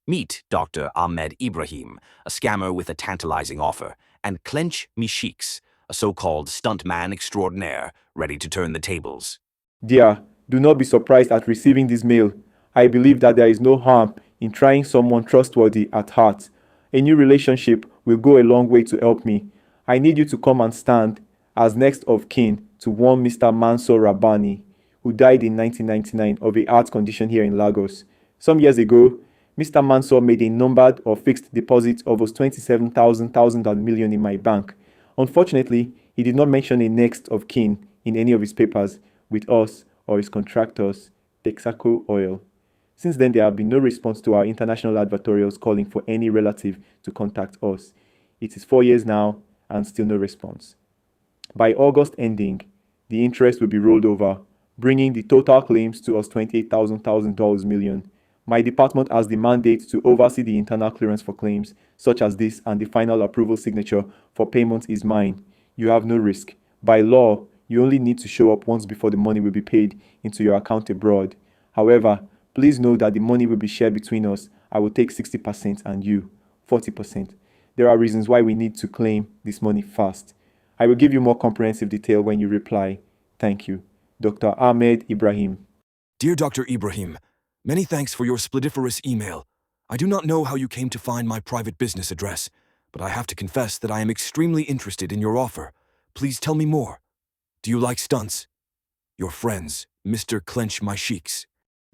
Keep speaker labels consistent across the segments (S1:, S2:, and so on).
S1: Meet Dr. Ahmed Ibrahim, a scammer with a tantalizing offer, and Clench Me Sheiks, a so-called stuntman extraordinaire, ready to turn the tables.
S2: Dear, do not be surprised at receiving this mail. I believe that there is no harm in trying someone trustworthy at heart. A new relationship will go a long way to help me. I need you to come and stand as next of kin to one Mr. Mansour Rabbani, who died in 1999 of a heart condition here in Lagos. Some years ago, Mr. Mansour made a numbered or fixed deposit of us 27,000 and million in my bank. Unfortunately, he did not mention a next of kin in any of his papers with us or his contractors, Texaco Oil. Since then, there have been no response to our international advertorials calling for any relative to contact us. It is 4 years now and still no response. By August ending, the interest will be rolled over, bringing the total claims to us $28,000 million. My department has the mandate to oversee the internal clearance for claims such as this, and the final approval signature for payment is mine. You have no risk. By law, you only need to show up once before the money will be paid into your account abroad. However, please know that the money will be shared between us. I will take 60% and you 40%. There are reasons why we need to claim this money fast. I will give you more comprehensive detail when you reply. Thank you. Dr. Ahmed Ibrahim.
S3: Dear Dr. Ibrahim, many thanks for your splitiferous email. I do not know how you came to find my private business address, but I have to confess that I am extremely interested in your offer. Please tell me more. Do you like stunts? Your friends, Mr. Clench My Sheiks.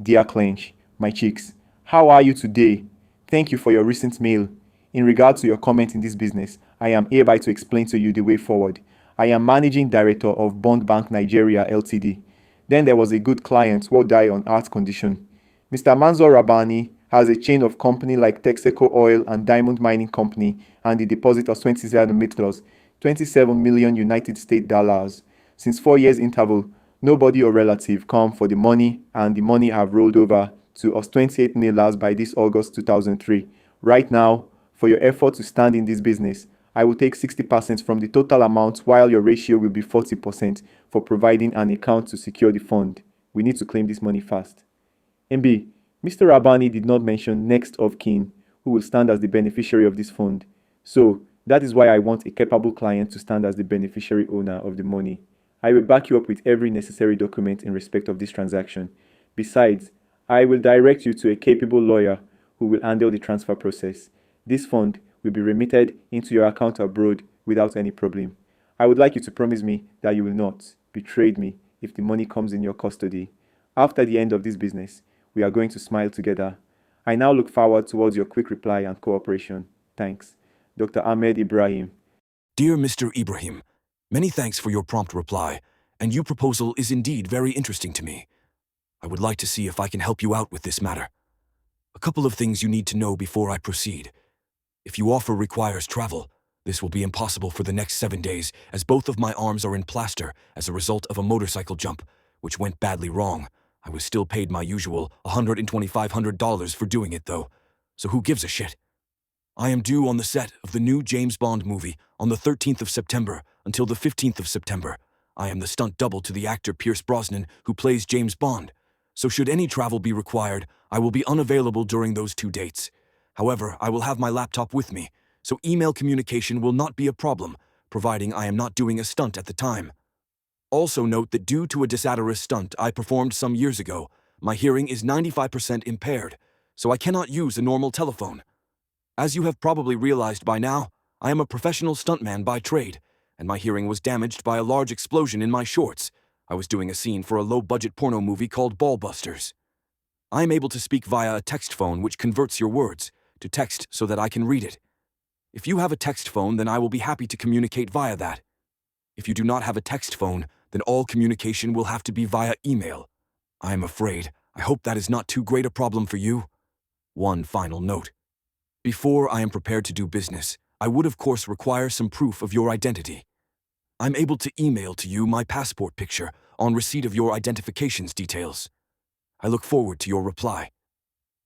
S2: Dear Clench, my cheeks, how are you today? Thank you for your recent mail. In regard to your comment in this business, I am hereby to explain to you the way forward. I am Managing Director of Bond Bank Nigeria Ltd. Then there was a good client who died on heart condition. Mr. Mansour Rabbani has a chain of company like Texaco Oil and Diamond Mining Company, and the deposit of 27 million United States dollars. Since 4 years interval, nobody or relative come for the money, and the money have rolled over to us 28 million by this August 2003. Right now, for your effort to stand in this business, I will take 60% from the total amount, while your ratio will be 40% for providing an account to secure the fund. We need to claim this money fast. MB, Mr. Rabbani did not mention next of kin who will stand as the beneficiary of this fund. So, that is why I want a capable client to stand as the beneficiary owner of the money. I will back you up with every necessary document in respect of this transaction. Besides, I will direct you to a capable lawyer who will handle the transfer process. This fund will be remitted into your account abroad without any problem. I would like you to promise me that you will not betray me if the money comes in your custody. After the end of this business, we are going to smile together. I now look forward towards your quick reply and cooperation. Thanks. Dr. Ahmed Ibrahim.
S3: Dear Mr. Ibrahim, many thanks for your prompt reply, and your proposal is indeed very interesting to me. I would like to see if I can help you out with this matter. A couple of things you need to know before I proceed. If your offer requires travel, this will be impossible for the next 7 days, as both of my arms are in plaster as a result of a motorcycle jump, which went badly wrong. I was still paid my usual $100,500 for doing it though, so who gives a shit? I am due on the set of the new James Bond movie on the 13th of September until the 15th of September. I am the stunt double to the actor Pierce Brosnan who plays James Bond, so should any travel be required, I will be unavailable during those 2 dates. However, I will have my laptop with me, so email communication will not be a problem, providing I am not doing a stunt at the time. Also note that due to a disastrous stunt I performed some years ago, my hearing is 95% impaired, so I cannot use a normal telephone. As you have probably realized by now, I am a professional stuntman by trade, and my hearing was damaged by a large explosion in my shorts. I was doing a scene for a low-budget porno movie called Ballbusters. I am able to speak via a text phone which converts your words to text so that I can read it. If you have a text phone, then I will be happy to communicate via that. If you do not have a text phone, then all communication will have to be via email. I am afraid. I hope that is not too great a problem for you. One final note. Before I am prepared to do business, I would of course require some proof of your identity. I'm able to email to you my passport picture on receipt of your identifications details. I look forward to your reply.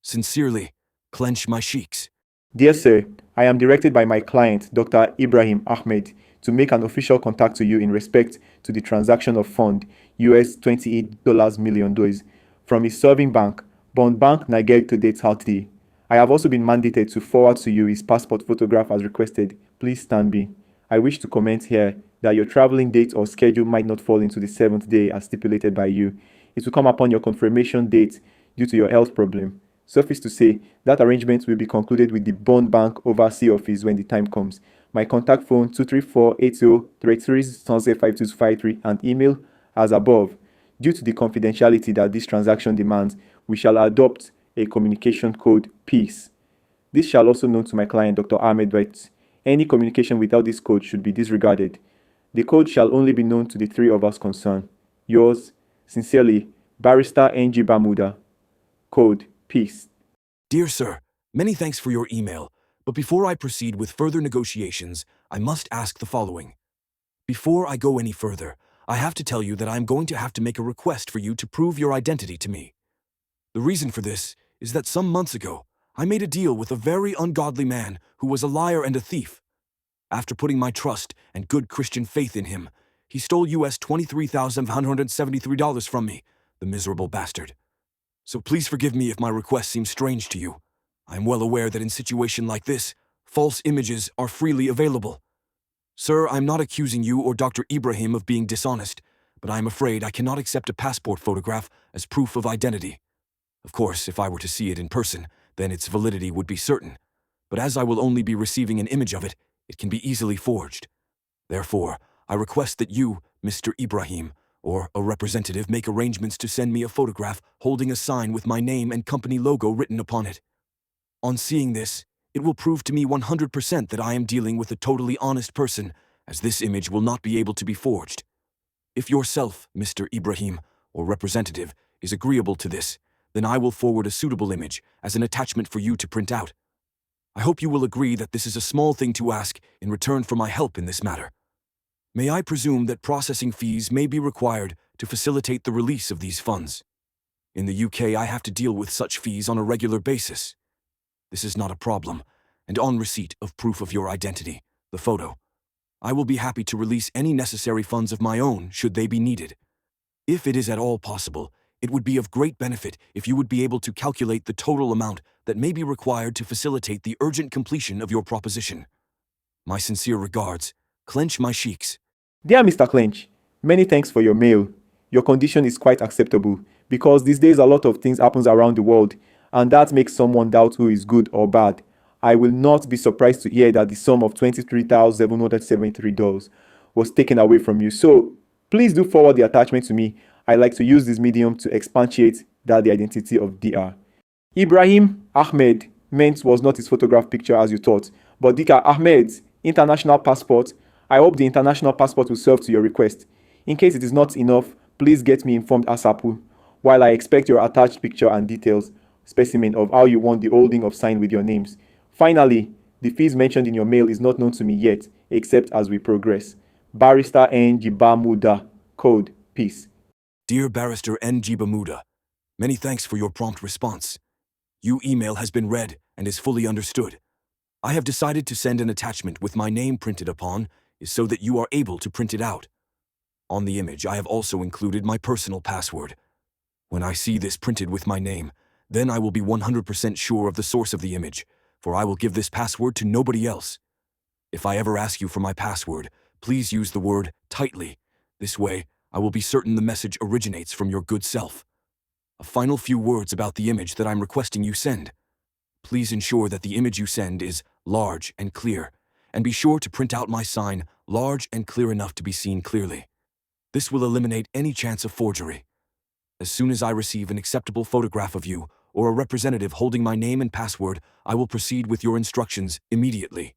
S3: Sincerely, Clench My Sheiks.
S2: Dear sir, I am directed by my client, Dr. Ibrahim Ahmed, to make an official contact to you in respect to the transaction of fund US $28 million from his serving bank, Bond Bank Nigeria Ltd. I have also been mandated to forward to you his passport photograph as requested. Please stand by. I wish to comment here that your traveling date or schedule might not fall into the 7th day as stipulated by you. It will come upon your confirmation date due to your health problem. Suffice to say, that arrangement will be concluded with the Bond Bank Overseas Office when the time comes. My contact phone 234-8033-5253 and email as above. Due to the confidentiality that this transaction demands, we shall adopt a communication code PEACE. This shall also known to my client Dr. Ahmed, but any communication without this code should be disregarded. The code shall only be known to the three of us concerned. Yours, sincerely, Barrister N.G. Bermuda. Code PEACE.
S3: Dear sir, many thanks for your email, but before I proceed with further negotiations, I must ask the following. Before I go any further, I have to tell you that I am going to have to make a request for you to prove your identity to me. The reason for this is that some months ago, I made a deal with a very ungodly man who was a liar and a thief. After putting my trust and good Christian faith in him, he stole US $23,173 from me, the miserable bastard. So please forgive me if my request seems strange to you. I am well aware that in situation like this, false images are freely available. Sir, I'm not accusing you or Dr. Ibrahim of being dishonest, but I am afraid I cannot accept a passport photograph as proof of identity. Of course, if I were to see it in person, then its validity would be certain. But as I will only be receiving an image of it, it can be easily forged. Therefore, I request that you, Mr. Ibrahim, or a representative make arrangements to send me a photograph holding a sign with my name and company logo written upon it. On seeing this, it will prove to me 100% that I am dealing with a totally honest person, as this image will not be able to be forged. If yourself, Mr. Ibrahim, or representative, is agreeable to this, then I will forward a suitable image as an attachment for you to print out. I hope you will agree that this is a small thing to ask in return for my help in this matter. May I presume that processing fees may be required to facilitate the release of these funds? In the UK, I have to deal with such fees on a regular basis. This is not a problem, and on receipt of proof of your identity, the photo, I will be happy to release any necessary funds of my own should they be needed. If it is at all possible, it would be of great benefit if you would be able to calculate the total amount that may be required to facilitate the urgent completion of your proposition. My sincere regards. Clench my cheeks.
S2: Dear Mr. Clench, many thanks for your mail. Your condition is quite acceptable because these days a lot of things happens around the world and that makes someone doubt who is good or bad. I will not be surprised to hear that the sum of $23,773 was taken away from you. So please do forward the attachment to me. I like to use this medium to expatiate that the identity of DR. Ibrahim Ahmed meant was not his photograph picture as you thought, but Dika Ahmed's international passport. I hope the international passport will serve to your request. In case it is not enough, please get me informed ASAP, while I expect your attached picture and details, specimen of how you want the holding of sign with your names. Finally, the fees mentioned in your mail is not known to me yet, except as we progress. Barrister N.G. Bermuda. Code PEACE.
S3: Dear Barrister N.G. Bermuda, many thanks for your prompt response. Your email has been read and is fully understood. I have decided to send an attachment with my name printed upon, is so that you are able to print it out. On the image, I have also included my personal password. When I see this printed with my name, then I will be 100% sure of the source of the image, for I will give this password to nobody else. If I ever ask you for my password, please use the word tightly. This way, I will be certain the message originates from your good self. A final few words about the image that I'm requesting you send. Please ensure that the image you send is large and clear, and be sure to print out my sign large and clear enough to be seen clearly. This will eliminate any chance of forgery. As soon as I receive an acceptable photograph of you or a representative holding my name and password, I will proceed with your instructions immediately.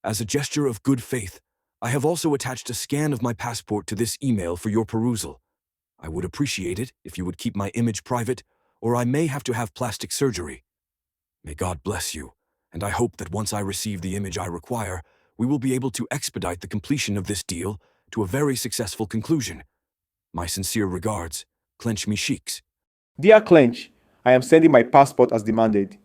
S3: As a gesture of good faith, I have also attached a scan of my passport to this email for your perusal. I would appreciate it if you would keep my image private, or I may have to have plastic surgery. May God bless you, and I hope that once I receive the image I require, we will be able to expedite the completion of this deal to a very successful conclusion. My sincere regards, Clench Me Cheeks.
S2: Dear Clench, I am sending my passport as demanded.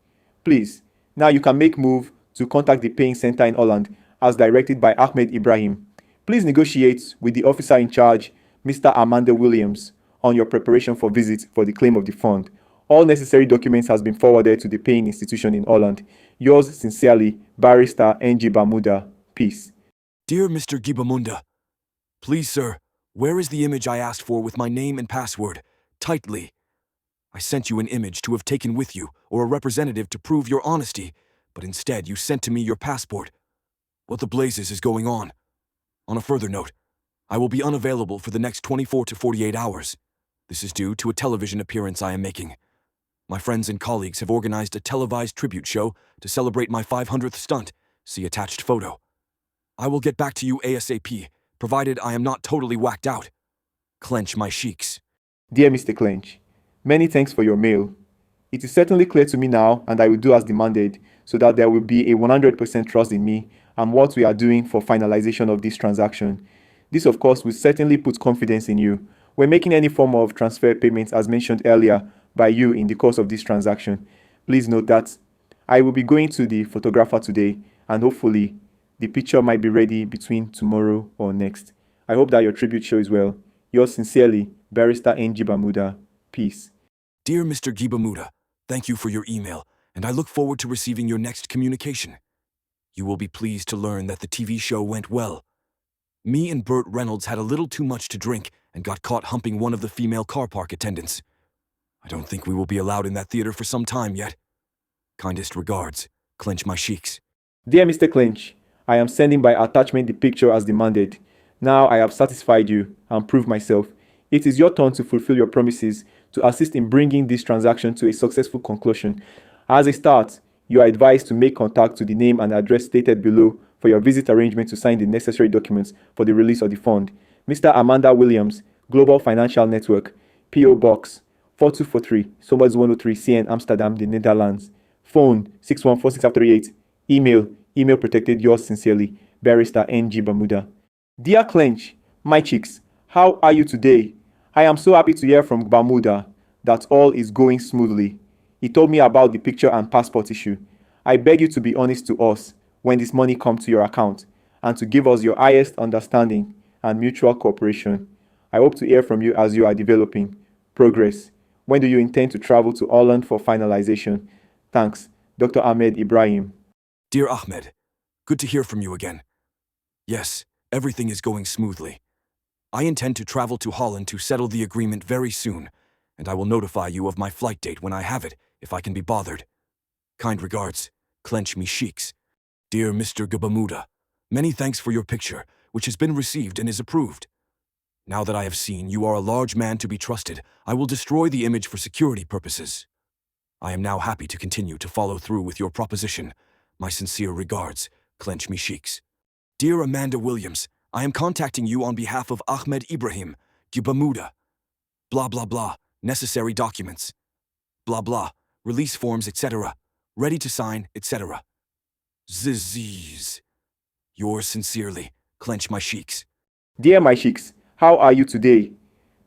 S2: Please, now you can make move to contact the paying center in Holland as directed by Ahmed Ibrahim. Please negotiate with the officer in charge, Mr. Amanda Williams, on your preparation for visit for the claim of the fund. All necessary documents has been forwarded to the paying institution in Holland. Yours sincerely, Barrister N.G. Bermuda. Peace.
S3: Dear Mr. Gibamunda, please, sir, where is the image I asked for with my name and password? Tightly. I sent you an image to have taken with you, or a representative to prove your honesty, but instead you sent to me your passport. What the blazes is going on? On a further note, I will be unavailable for the next 24 to 48 hours. This is due to a television appearance I am making. My friends and colleagues have organized a televised tribute show to celebrate my 500th stunt. See attached photo. I will get back to you ASAP, provided I am not totally whacked out. Clench my cheeks.
S2: Dear Mr. Clench, many thanks for your mail. It is certainly clear to me now, and I will do as demanded, so that there will be a 100% trust in me and what we are doing for finalization of this transaction. This, of course, will certainly put confidence in you. When making any form of transfer payment, as mentioned earlier by you in the course of this transaction, please note that I will be going to the photographer today, and hopefully the picture might be ready between tomorrow or next. I hope that your tribute show is well. Yours sincerely, Barrister N.G. Bermuda. Peace.
S3: Dear Mr. Gibamuda, thank you for your email, and I look forward to receiving your next communication. You will be pleased to learn that the TV show went well. Me and Burt Reynolds had a little too much to drink and got caught humping one of the female car park attendants. I don't think we will be allowed in that theater for some time yet. Kindest regards, Clench my cheeks.
S2: Dear Mr. Clench, I am sending by attachment the picture as demanded. Now I have satisfied you and proved myself. It is your turn to fulfill your promises to assist in bringing this transaction to a successful conclusion. As a start, you are advised to make contact to the name and address stated below for your visit arrangement to sign the necessary documents for the release of the fund. Mr. Amanda Williams, Global Financial Network, P.O. Box 4243, Somers 103, CN, Amsterdam, the Netherlands. Phone 6146538. Email protected. Yours sincerely, Barrister N.G. Bermuda. Dear Clench, my chicks, how are you today? I am so happy to hear from Bermuda that all is going smoothly. He told me about the picture and passport issue. I beg you to be honest to us when this money comes to your account and to give us your highest understanding and mutual cooperation. I hope to hear from you as you are developing progress. When do you intend to travel to Holland for finalization? Thanks, Dr. Ahmed Ibrahim.
S3: Dear Ahmed, good to hear from you again. Yes, everything is going smoothly. I intend to travel to Holland to settle the agreement very soon, and I will notify you of my flight date when I have it, if I can be bothered. Kind regards, Clench me cheeks. Dear Mr. Gibamuda, many thanks for your picture, which has been received and is approved. Now that I have seen you are a large man to be trusted, I will destroy the image for security purposes. I am now happy to continue to follow through with your proposition. My sincere regards, Clench me cheeks. Dear Amanda Williams, I am contacting you on behalf of Ahmed Ibrahim, Gibamuda. Blah blah blah, necessary documents. Blah blah, release forms, etc. Ready to sign, etc. Zzz. Yours sincerely, Clench my cheeks.
S2: Dear my chicks, how are you today?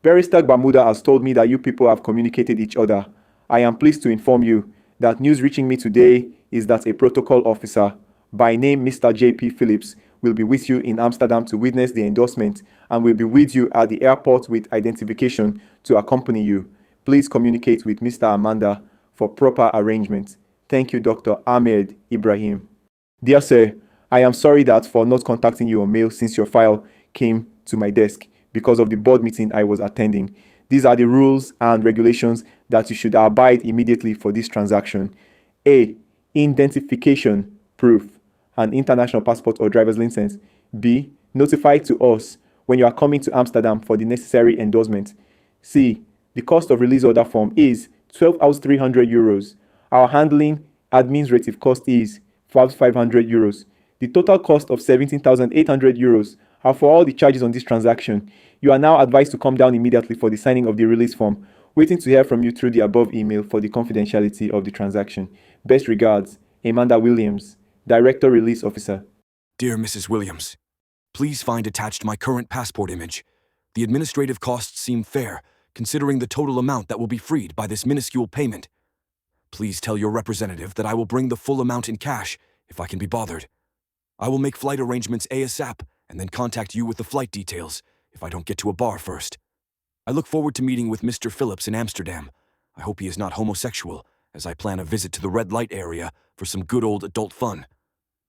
S2: Barrister Bermuda has told me that you people have communicated each other. I am pleased to inform you that news reaching me today is that a protocol officer, by name Mr. J.P. Phillips, will be with you in Amsterdam to witness the endorsement and will be with you at the airport with identification to accompany you. Please communicate with Mr. Amanda for proper arrangements. Thank you, Dr. Ahmed Ibrahim. Dear sir, I am sorry that for not contacting you on mail since your file came to my desk because of the board meeting I was attending. These are the rules and regulations that you should abide immediately for this transaction. A. Identification proof, an international passport or driver's license. B. Notify to us when you are coming to Amsterdam for the necessary endorsement. C. The cost of release order form is 12,300 euros. Our handling administrative cost is 500 euros. The total cost of 17,800 euros are for all the charges on this transaction. You are now advised to come down immediately for the signing of the release form. Waiting to hear from you through the above email for the confidentiality of the transaction. Best regards, Amanda Williams, Director Release Officer.
S3: Dear Mrs. Williams, please find attached my current passport image. The administrative costs seem fair, considering the total amount that will be freed by this minuscule payment. Please tell your representative that I will bring the full amount in cash, if I can be bothered. I will make flight arrangements ASAP, and then contact you with the flight details, if I don't get to a bar first. I look forward to meeting with Mr. Phillips in Amsterdam. I hope he is not homosexual, as I plan a visit to the red light area for some good old adult fun.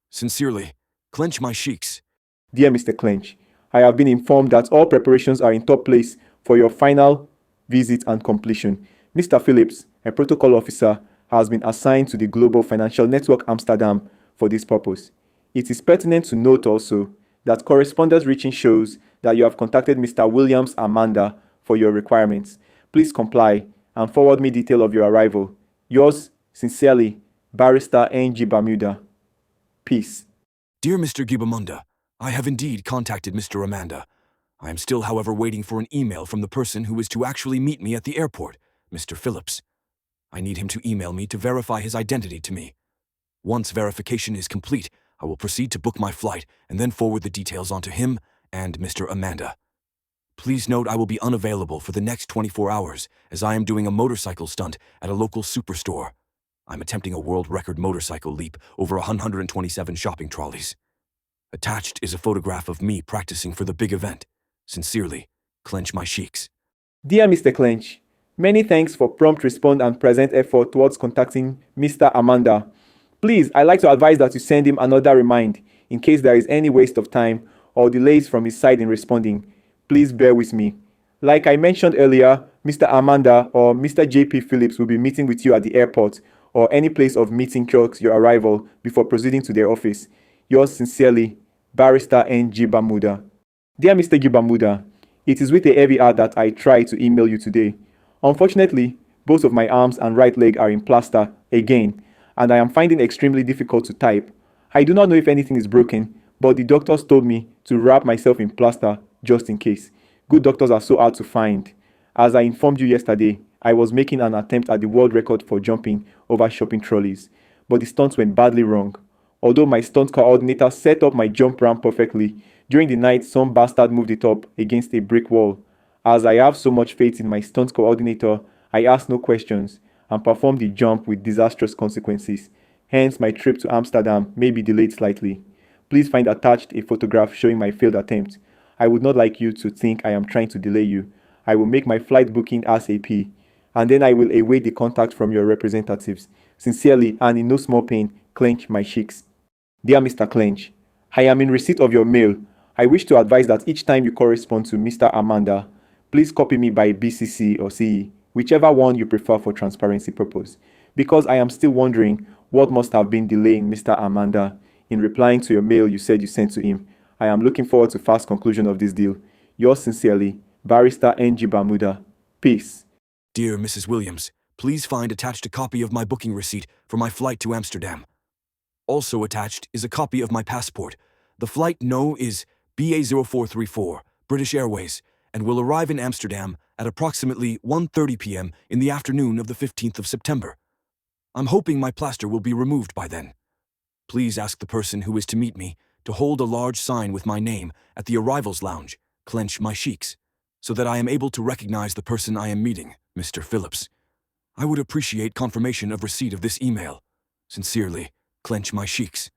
S3: Sincerely, clench my cheeks.
S2: Dear Mr. Clench, I have been informed that all preparations are in top place for your final visit and completion. Mr. Phillips, a protocol officer, has been assigned to the Global Financial Network Amsterdam for this purpose. It is pertinent to note also that correspondence reaching shows that you have contacted Mr. Williams Amanda for your requirements. Please comply and forward me detail of your arrival. Yours sincerely, Barrister N.G. Bermuda. Peace.
S3: Dear Mr. Gibamunda, I have indeed contacted Mr. Amanda. I am still, however, waiting for an email from the person who is to actually meet me at the airport, Mr. Phillips. I need him to email me to verify his identity to me. Once verification is complete, I will proceed to book my flight and then forward the details on to him and Mr. Amanda. Please note I will be unavailable for the next 24 hours as I am doing a motorcycle stunt at a local superstore. I'm attempting a world record motorcycle leap over 127 shopping trolleys. Attached is a photograph of me practicing for the big event. Sincerely, clench my cheeks.
S2: Dear Mr. Clench, many thanks for prompt response and present effort towards contacting Mr. Amanda. Please, I'd like to advise that you send him another remind in case there is any waste of time or delays from his side in responding. Please bear with me. Like I mentioned earlier, Mr. Amanda or Mr. J.P. Phillips will be meeting with you at the airport or any place of meeting clocks your arrival before proceeding to their office. Yours sincerely, Barrister N.G. Bermuda. Dear Mr. Gibamuda, it is with a heavy heart that I try to email you today. Unfortunately, both of my arms and right leg are in plaster again, and I am finding it extremely difficult to type. I do not know if anything is broken, but the doctors told me to wrap myself in plaster just in case. Good doctors are so hard to find. As I informed you yesterday, I was making an attempt at the world record for jumping over shopping trolleys, but the stunts went badly wrong. Although my stunt coordinator set up my jump ramp perfectly, during the night some bastard moved it up against a brick wall. As I have so much faith in my stunt coordinator, I asked no questions and performed the jump with disastrous consequences. Hence, my trip to Amsterdam may be delayed slightly. Please find attached a photograph showing my failed attempt. I would not like you to think I am trying to delay you. I will make my flight booking ASAP, and then I will await the contact from your representatives. Sincerely, and in no small pain, clench my cheeks. Dear Mr. Clench, I am in receipt of your mail. I wish to advise that each time you correspond to Mr. Amanda, please copy me by BCC or CE, whichever one you prefer for transparency purpose, because I am still wondering what must have been delaying Mr. Amanda in replying to your mail you said you sent to him. I am looking forward to fast conclusion of this deal. Yours sincerely, Barrister N.G. Bermuda. Peace.
S3: Dear Mrs. Williams, please find attached a copy of my booking receipt for my flight to Amsterdam. Also attached is a copy of my passport. The flight no is BA0434, British Airways, and will arrive in Amsterdam at approximately 1:30 p.m. in the afternoon of the 15th of September. I'm hoping my plaster will be removed by then. Please ask the person who is to meet me to hold a large sign with my name at the arrivals lounge, clench my cheeks, so that I am able to recognize the person I am meeting, Mr. Phillips. I would appreciate confirmation of receipt of this email. Sincerely, clench my cheeks.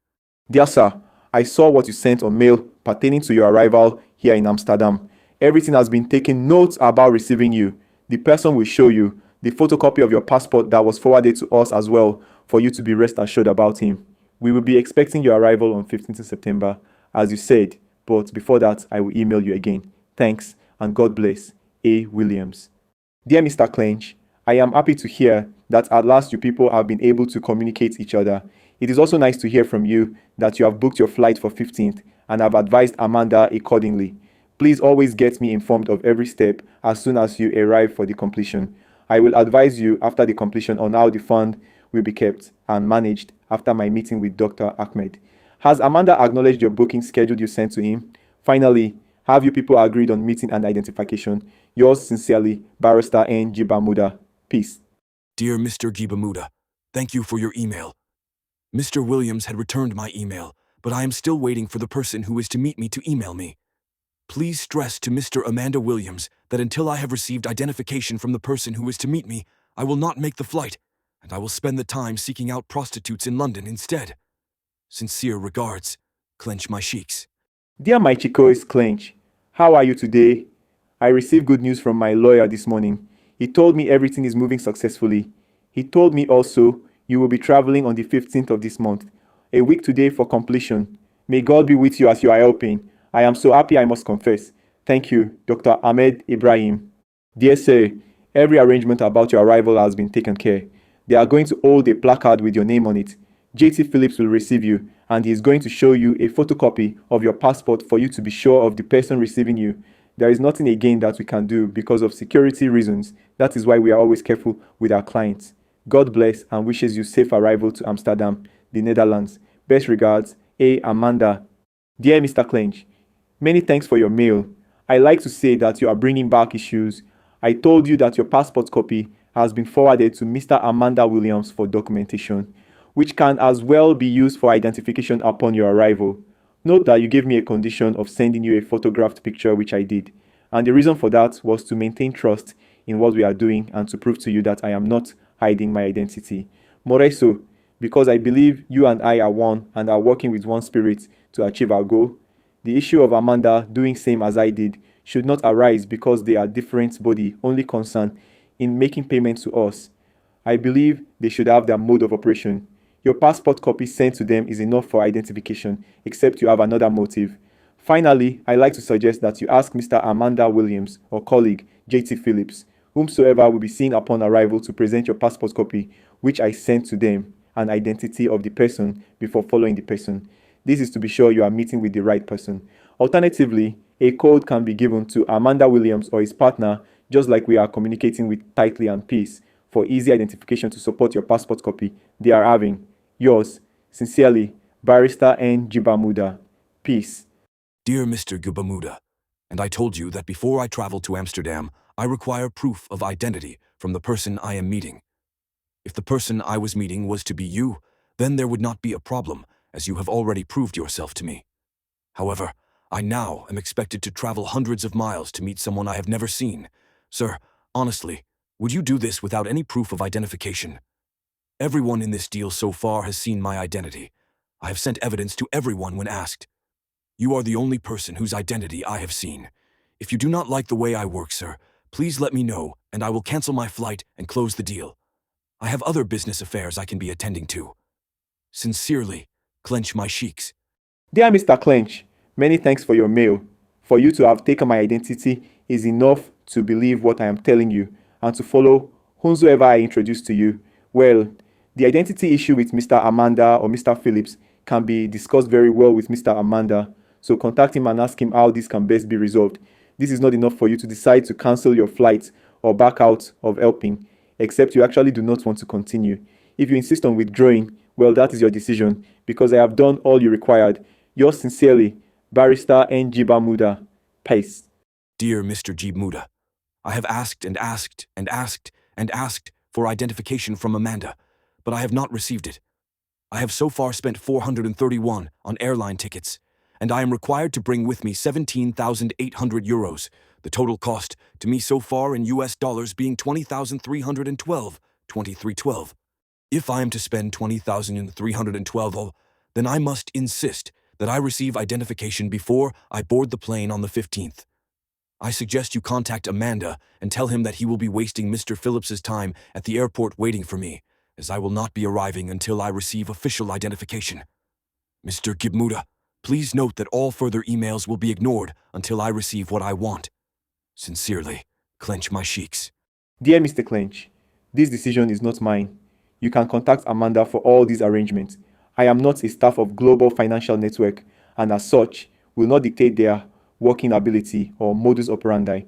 S2: Dear sir, I saw what you sent on mail pertaining to your arrival here in Amsterdam. Everything has been taken notes about receiving you. The person will show you the photocopy of your passport that was forwarded to us as well for you to be rest assured about him. We will be expecting your arrival on 15th September, as you said, but before that, I will email you again. Thanks, and God bless. A. Williams. Dear Mr. Clench, I am happy to hear that at last you people have been able to communicate each other. It is also nice to hear from you that you have booked your flight for 15th and have advised Amanda accordingly. Please always get me informed of every step as soon as you arrive for the completion. I will advise you after the completion on how the fund will be kept and managed after my meeting with Dr. Ahmed. Has Amanda acknowledged your booking schedule you sent to him? Finally, have you people agreed on meeting and identification? Yours sincerely, Barrister N.G. Bermuda. Peace.
S3: Dear Mr. Gibamuda, thank you for your email. Mr. Williams had returned my email, but I am still waiting for the person who is to meet me to email me. Please stress to Mr. Amanda Williams that until I have received identification from the person who is to meet me, I will not make the flight, and I will spend the time seeking out prostitutes in London instead. Sincere regards, clench my cheeks.
S2: Dear my Chico's Clench, how are you today? I received good news from my lawyer this morning. He told me everything is moving successfully. He told me also you will be traveling on the 15th of this month, a week today for completion. May God be with you as you are helping. I am so happy, I must confess. Thank you, Dr. Ahmed Ibrahim. Dear sir, every arrangement about your arrival has been taken care. They are going to hold a placard with your name on it. JT Phillips will receive you, and he is going to show you a photocopy of your passport for you to be sure of the person receiving you. There is nothing again that we can do because of security reasons. That is why we are always careful with our clients. God bless and wishes you safe arrival to Amsterdam, the Netherlands. Best regards, A. Amanda. Dear Mr. Clench, many thanks for your mail. I like to say that you are bringing back issues. I told you that your passport copy has been forwarded to Mr. Amanda Williams for documentation, which can as well be used for identification upon your arrival. Note that you gave me a condition of sending you a photographed picture, which I did. And the reason for that was to maintain trust in what we are doing and to prove to you that I am not hiding my identity. More so, because I believe you and I are one and are working with one spirit to achieve our goal. The issue of Amanda doing same as I did should not arise because they are different body only concerned in making payment to us. I believe they should have their mode of operation. Your passport copy sent to them is enough for identification, except you have another motive. Finally, I like to suggest that you ask Mr. Amanda Williams or colleague JT Phillips, whomsoever will be seen upon arrival, to present your passport copy, which I sent to them, an identity of the person before following the person. This is to be sure you are meeting with the right person. Alternatively, a code can be given to Amanda Williams or his partner, just like we are communicating with Tightly and Peace, for easy identification to support your passport copy they are having. Yours, sincerely, Barrister N. Jibamuda. Peace.
S3: Dear Mr. Gubamuda, and I told you that before I travel to Amsterdam, I require proof of identity from the person I am meeting. If the person I was meeting was to be you, then there would not be a problem, as you have already proved yourself to me. However, I now am expected to travel hundreds of miles to meet someone I have never seen. Sir, honestly, would you do this without any proof of identification? Everyone in this deal so far has seen my identity. I have sent evidence to everyone when asked. You are the only person whose identity I have seen. If you do not like the way I work, sir, please let me know, and I will cancel my flight and close the deal. I have other business affairs I can be attending to. Sincerely, Clench My Cheeks.
S2: Dear Mr. Clench, many thanks for your mail. For you to have taken my identity is enough to believe what I am telling you and to follow whomsoever I introduce to you. Well, the identity issue with Mr. Amanda or Mr. Phillips can be discussed very well with Mr. Amanda, so contact him and ask him how this can best be resolved. This is not enough for you to decide to cancel your flight or back out of helping, except you actually do not want to continue. If you insist on withdrawing, well, that is your decision, because I have done all you required. Yours sincerely, Barrister N. Jibamuda. Peace.
S3: Dear Mr. Jibamuda, I have asked and asked and asked and asked for identification from Amanda, but I have not received it. I have so far spent 431 on airline tickets, and I am required to bring with me 17,800 euros, the total cost to me so far in US dollars being 20,312, 2312. If I am to spend 20,312, then I must insist that I receive identification before I board the plane on the 15th. I suggest you contact Amanda and tell him that he will be wasting Mr. Phillips's time at the airport waiting for me, as I will not be arriving until I receive official identification. Mr. Gibmuda, please note that all further emails will be ignored until I receive what I want. Sincerely, Clench My Cheeks.
S2: Dear Mr. Clench, this decision is not mine. You can contact Amanda for all these arrangements. I am not a staff of Global Financial Network, and as such, will not dictate their working ability or modus operandi.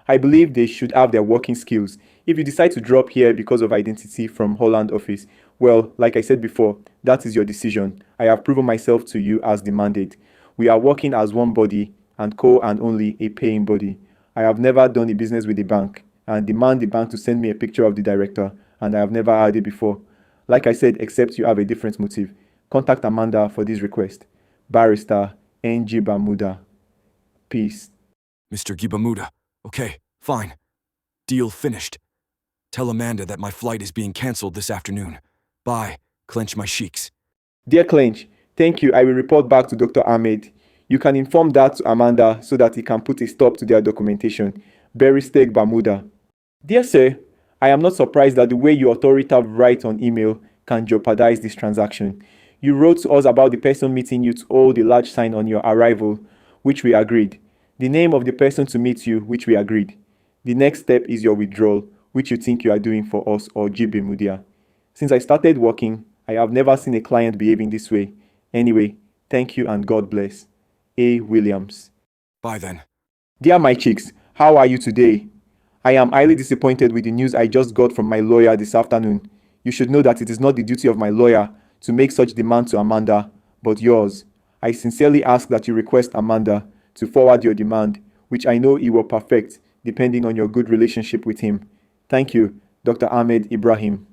S2: I believe they should have their working skills. If you decide to drop here because of identity from Holland office, well, like I said before, that is your decision. I have proven myself to you as demanded. We are working as one body and and only a paying body. I have never done a business with a bank and demand the bank to send me a picture of the director, and I have never had it before. Like I said, except you have a different motive. Contact Amanda for this request. Barrister N.G. Bermuda. Peace.
S3: Mr. Gibamuda. Okay, fine. Deal finished. Tell Amanda that my flight is being cancelled this afternoon. Bye. Clench My Cheeks.
S2: Dear Clench, thank you. I will report back to Dr. Ahmed. You can inform that to Amanda so that he can put a stop to their documentation. Barrister Bermuda. Dear sir, I am not surprised that the way you authoritative write on email can jeopardize this transaction. You wrote to us about the person meeting you to hold a large sign on your arrival, which we agreed. The name of the person to meet you, which we agreed. The next step is your withdrawal, which you think you are doing for us or GB Mudia. Since I started working, I have never seen a client behaving this way. Anyway, thank you and God bless. A. Williams.
S3: Bye then.
S2: Dear my chicks, how are you today? I am highly disappointed with the news I just got from my lawyer this afternoon. You should know that it is not the duty of my lawyer to make such demand to Amanda, but yours. I sincerely ask that you request Amanda to forward your demand, which I know he will perfect depending on your good relationship with him. Thank you, Dr. Ahmed Ibrahim.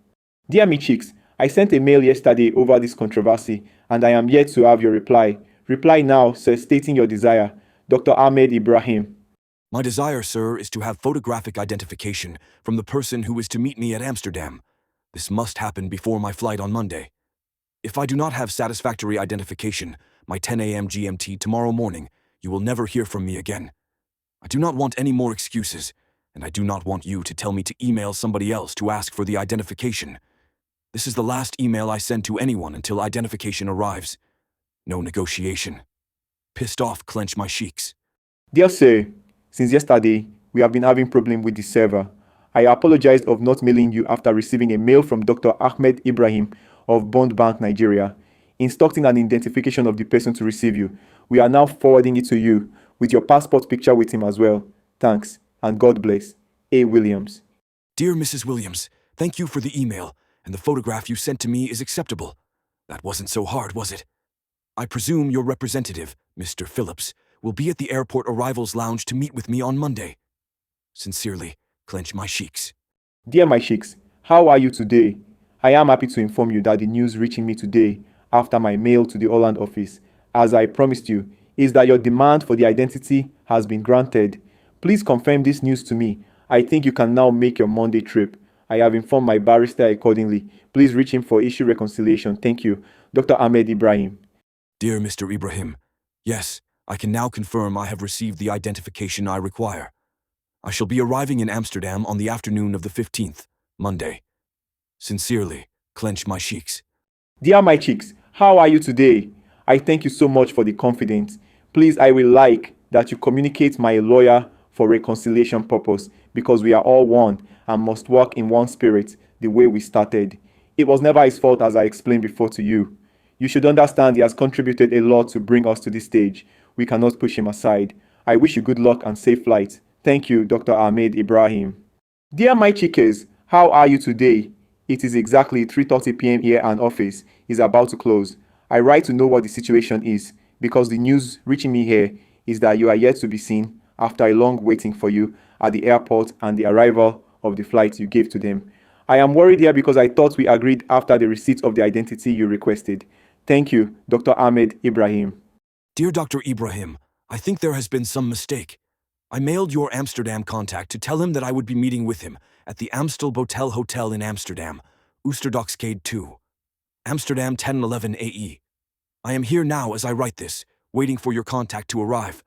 S2: Dear me chicks, I sent a mail yesterday over this controversy and I am yet to have your reply. Reply now, sir, stating your desire. Dr. Ahmed Ibrahim.
S3: My desire, sir, is to have photographic identification from the person who is to meet me at Amsterdam. This must happen before my flight on Monday. If I do not have satisfactory identification, my 10 a.m. GMT tomorrow morning, you will never hear from me again. I do not want any more excuses, and I do not want you to tell me to email somebody else to ask for the identification. This is the last email I send to anyone until identification arrives. No negotiation. Pissed off, clench my cheeks.
S2: Dear sir, since yesterday, we have been having problem with the server. I apologize of not mailing you after receiving a mail from Dr. Ahmed Ibrahim of Bond Bank, Nigeria, instructing an identification of the person to receive you. We are now forwarding it to you with your passport picture with him as well. Thanks, and God bless. A. Williams.
S3: Dear Mrs. Williams, thank you for the email, and the photograph you sent to me is acceptable. That wasn't so hard, was it? I presume your representative, Mr. Phillips, will be at the airport arrivals lounge to meet with me on Monday. Sincerely, clench my cheeks.
S2: Dear my chicks, how are you today? I am happy to inform you that the news reaching me today after my mail to the Holland office, as I promised you, is that your demand for the identity has been granted. Please confirm this news to me. I think you can now make your Monday trip. I have informed my barrister accordingly. Please reach him for issue reconciliation. Thank you. Dr. Ahmed Ibrahim.
S3: Dear Mr. Ibrahim, yes, I can now confirm I have received the identification I require. I shall be arriving in Amsterdam on the afternoon of the 15th, Monday. Sincerely, clench my cheeks.
S2: Dear my chicks, how are you today? I thank you so much for the confidence. Please, I will like that you communicate my lawyer for reconciliation purpose because we are all one and must work in one spirit the way we started. It was never his fault as I explained before to you. You should understand he has contributed a lot to bring us to this stage. We cannot push him aside. I wish you good luck and safe flight. Thank you, Dr. Ahmed Ibrahim. Dear my chickers, how are you today? It is exactly 3:30 p.m. here and office is about to close. I write to know what the situation is because the news reaching me here is that you are yet to be seen after a long waiting for you at the airport and the arrival of the flight you gave to them. I am worried here because I thought we agreed after the receipt of the identity you requested. Thank you, Dr. Ahmed Ibrahim.
S3: Dear Dr. Ibrahim, I think there has been some mistake. I mailed your Amsterdam contact to tell him that I would be meeting with him at the Amstel Botel Hotel in Amsterdam, Oosterdokskade 2, Amsterdam 1011 AE. I am here now as I write this, waiting for your contact to arrive.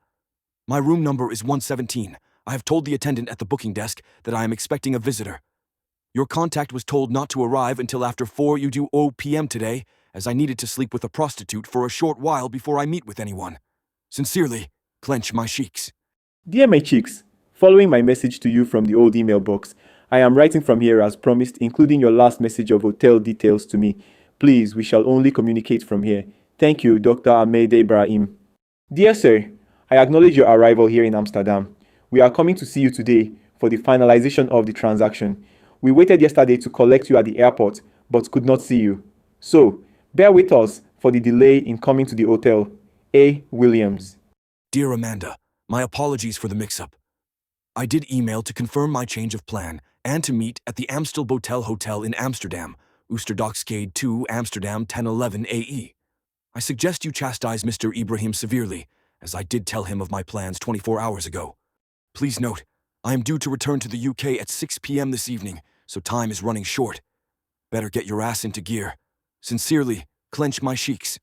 S3: My room number is 117. I have told the attendant at the booking desk that I am expecting a visitor. Your contact was told not to arrive until after 4:00 p.m. today, as I needed to sleep with a prostitute for a short while before I meet with anyone. Sincerely, clench my cheeks.
S2: Dear my chicks, following my message to you from the old email box, I am writing from here as promised, including your last message of hotel details to me. Please, we shall only communicate from here. Thank you, Dr. Ahmed Ibrahim. Dear sir, I acknowledge your arrival here in Amsterdam. We are coming to see you today for the finalization of the transaction. We waited yesterday to collect you at the airport, but could not see you. So, bear with us for the delay in coming to the hotel. A. Williams.
S3: Dear Amanda, my apologies for the mix-up. I did email to confirm my change of plan and to meet at the Amstel Botel Hotel in Amsterdam, Oosterdokskade 2, Amsterdam 1011 AE. I suggest you chastise Mr. Ibrahim severely, as I did tell him of my plans 24 hours ago. Please note, I am due to return to the UK at 6 p.m. this evening, so time is running short. Better get your ass into gear. Sincerely, clench my cheeks.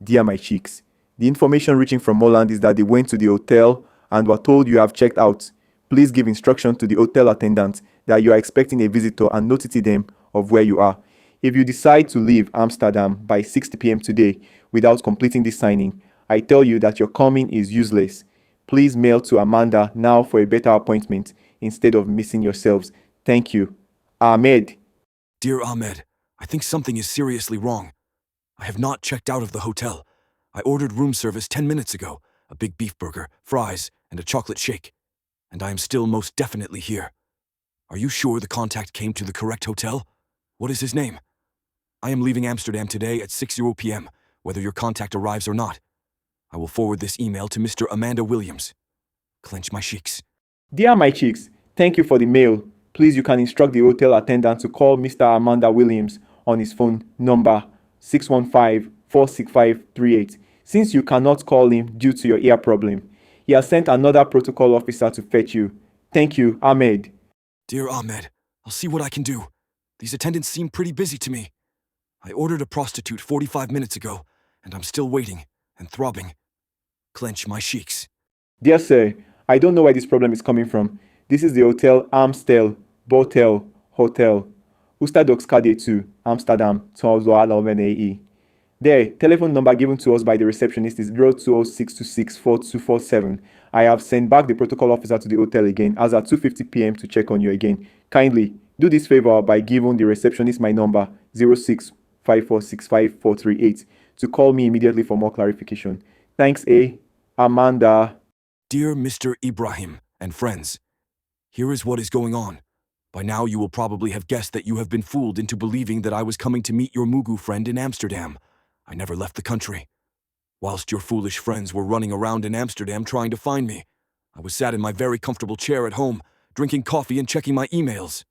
S2: Dear my cheeks, the information reaching from Holland is that they went to the hotel and were told you have checked out. Please give instruction to the hotel attendant that you are expecting a visitor and notify them of where you are. If you decide to leave Amsterdam by 6 p.m. today without completing this signing, I tell you that your coming is useless. Please mail to Amanda now for a better appointment instead of missing yourselves. Thank you. Ahmed.
S3: Dear Ahmed, I think something is seriously wrong. I have not checked out of the hotel. I ordered room service 10 minutes ago, a big beef burger, fries, and a chocolate shake. And I am still most definitely here. Are you sure the contact came to the correct hotel? What is his name? I am leaving Amsterdam today at 6 p.m., whether your contact arrives or not. I will forward this email to Mr. Amanda Williams. Clench my cheeks.
S2: Dear my chicks, thank you for the mail. Please, you can instruct the hotel attendant to call Mr. Amanda Williams on his phone number 615-46538. Since you cannot call him due to your ear problem, he has sent another protocol officer to fetch you. Thank you, Ahmed.
S3: Dear Ahmed, I'll see what I can do. These attendants seem pretty busy to me. I ordered a prostitute 45 minutes ago, and I'm still waiting and throbbing. Clench my cheeks.
S2: Dear sir, I don't know where this problem is coming from. This is the Hotel Amstel Botel Hotel, Oosterdokskade 2, Amsterdam, 12 AE. There, telephone number given to us by the receptionist is 0206264247. I have sent back the protocol officer to the hotel again as at 2:50 p.m. to check on you again. Kindly do this favor by giving the receptionist my number 0654654438 to call me immediately for more clarification. Thanks, Amanda.
S3: Dear Mr. Ibrahim and friends, here is what is going on. By now you will probably have guessed that you have been fooled into believing that I was coming to meet your Mugu friend in Amsterdam. I never left the country. Whilst your foolish friends were running around in Amsterdam trying to find me, I was sat in my very comfortable chair at home, drinking coffee and checking my emails.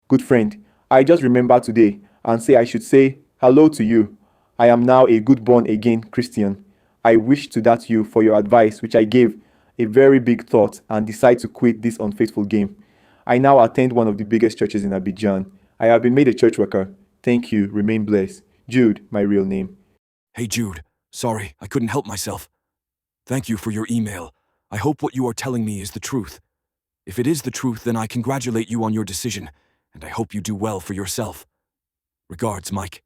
S2: Good friend, I just remembered today and say I should say hello to you. I am now a good born-again Christian. I wish to that you for your advice, which I gave a very big thought and decide to quit this unfaithful game. I now attend one of the biggest churches in Abidjan. I have been made a church worker. Thank you. Remain blessed. Jude, my real name.
S3: Hey Jude, sorry, I couldn't help myself. Thank you for your email. I hope what you are telling me is the truth. If it is the truth, then I congratulate you on your decision, and I hope you do well for yourself. Regards, Mike.